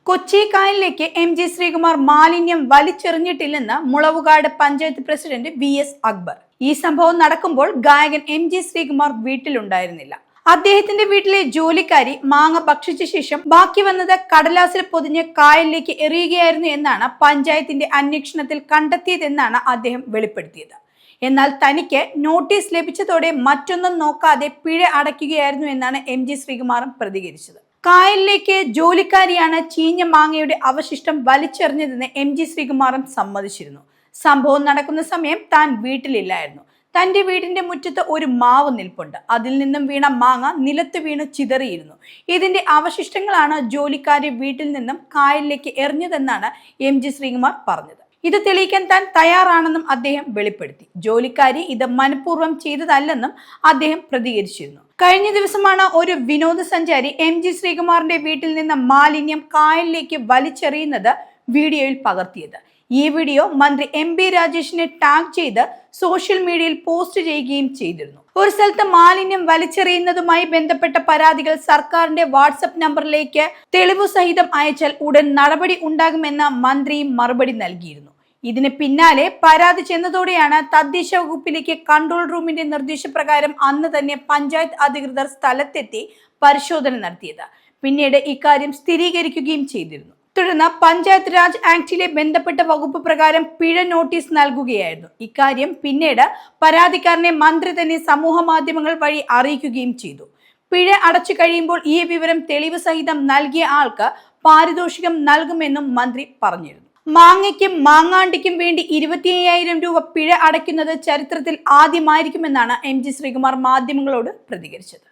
Kochi കായലിലേക്ക് MG. Sreekumar മാലിന്യം വലിച്ചെറിഞ്ഞിട്ടില്ലെന്ന് Mulavukad panchayat president VS. Akbar. ഈ സംഭവം നടക്കുമ്പോൾ ഗായകൻ എം.ജി. ശ്രീകുമാർ വീട്ടിലുണ്ടായിരുന്നില്ല. അദ്ദേഹത്തിന്റെ വീട്ടിലെ ജോലിക്കാരി മാങ്ങ ഭക്ഷിച്ച ശേഷം ബാക്കി വന്നത് കടലാസിൽ പൊതിഞ്ഞ് കായലിലേക്ക് എറിയുകയായിരുന്നു എന്നാണ് പഞ്ചായത്തിന്റെ അന്വേഷണത്തിൽ കണ്ടെത്തിയതെന്നാണ് അദ്ദേഹം വെളിപ്പെടുത്തിയത്. എന്നാൽ തനിക്ക് നോട്ടീസ് ലഭിച്ചതോടെ മറ്റൊന്നും നോക്കാതെ പിഴ അടയ്ക്കുകയായിരുന്നു എന്നാണ് എം.ജി. ശ്രീകുമാറും പ്രതികരിച്ചത്. കായലിലേക്ക് ജോലിക്കാരിയാണ് ചീഞ്ഞ മാങ്ങയുടെ അവശിഷ്ടം വലിച്ചെറിഞ്ഞതെന്ന് എം.ജി. ശ്രീകുമാറും സമ്മതിച്ചിരുന്നു. സംഭവം നടക്കുന്ന സമയം താൻ വീട്ടിലില്ലായിരുന്നു. തന്റെ വീടിന്റെ മുറ്റത്ത് ഒരു മാവ് നിൽപ്പുണ്ട്. അതിൽ നിന്നും വീണ മാങ്ങ നിലത്ത് വീണ് ചിതറിയിരുന്നു. ഇതിന്റെ അവശിഷ്ടങ്ങളാണ് ജോലിക്കാരി വീട്ടിൽ നിന്നും കായലിലേക്ക് എറിഞ്ഞതെന്നാണ് എം.ജി. ശ്രീകുമാർ പറഞ്ഞത്. ഇത് തെളിയിക്കാൻ താൻ തയ്യാറാണെന്നും അദ്ദേഹം വെളിപ്പെടുത്തി. ജോലിക്കാരി ഇത് മനഃപൂർവ്വം ചെയ്തതല്ലെന്നും അദ്ദേഹം പ്രതികരിച്ചിരുന്നു. കഴിഞ്ഞ ദിവസമാണ് ഒരു വിനോദസഞ്ചാരി എം.ജി. ശ്രീകുമാറിന്റെ വീട്ടിൽ നിന്ന് മാലിന്യം കായലിലേക്ക് വലിച്ചെറിയുന്നത് വീഡിയോയിൽ പകർത്തിയത്. ഈ വീഡിയോ മന്ത്രി എം.പി. രാജേഷിനെ ടാഗ് ചെയ്ത് സോഷ്യൽ മീഡിയയിൽ പോസ്റ്റ് ചെയ്യുകയും ചെയ്തിരുന്നു. ഒരു സ്ഥലത്ത് മാലിന്യം വലിച്ചെറിയുന്നതുമായി ബന്ധപ്പെട്ട പരാതികൾ സർക്കാരിന്റെ വാട്സപ്പ് നമ്പറിലേക്ക് തെളിവു സഹിതം അയച്ചാൽ ഉടൻ നടപടി ഉണ്ടാകുമെന്ന് മന്ത്രി മറുപടി നൽകിയിരുന്നു. ഇതിന് പിന്നാലെ പരാതി ചെന്നതോടെയാണ് തദ്ദേശ വകുപ്പിലേക്ക് കൺട്രോൾ റൂമിന്റെ നിർദ്ദേശപ്രകാരം അന്ന് തന്നെ പഞ്ചായത്ത് അധികൃതർ സ്ഥലത്തെത്തി പരിശോധന നടത്തിയത്. പിന്നീട് ഇക്കാര്യം സ്ഥിരീകരിക്കുകയും ചെയ്തിരുന്നു. തുടർന്ന് പഞ്ചായത്ത് രാജ് ആക്ടിലെ ബന്ധപ്പെട്ട വകുപ്പ് പ്രകാരം പിഴ നോട്ടീസ് നൽകുകയായിരുന്നു. ഇക്കാര്യം പിന്നീട് പരാതിക്കാരനെ മന്ത്രി തന്നെ സമൂഹ മാധ്യമങ്ങൾ വഴി അറിയിക്കുകയും ചെയ്തു. പിഴ അടച്ചു കഴിയുമ്പോൾ ഈ വിവരം തെളിവ് സഹിതം നൽകിയ ആൾക്ക് പാരിതോഷികം നൽകുമെന്നും മന്ത്രി പറഞ്ഞിരുന്നു. മാങ്ങയ്ക്കും മാങ്ങാണ്ടിക്കും വേണ്ടി 25,000 രൂപ പിഴ അടയ്ക്കുന്നത് ചരിത്രത്തിൽ ആദ്യമായിരിക്കുമെന്നാണ് എം.ജി. ശ്രീകുമാർ മാധ്യമങ്ങളോട് പ്രതികരിച്ചത്.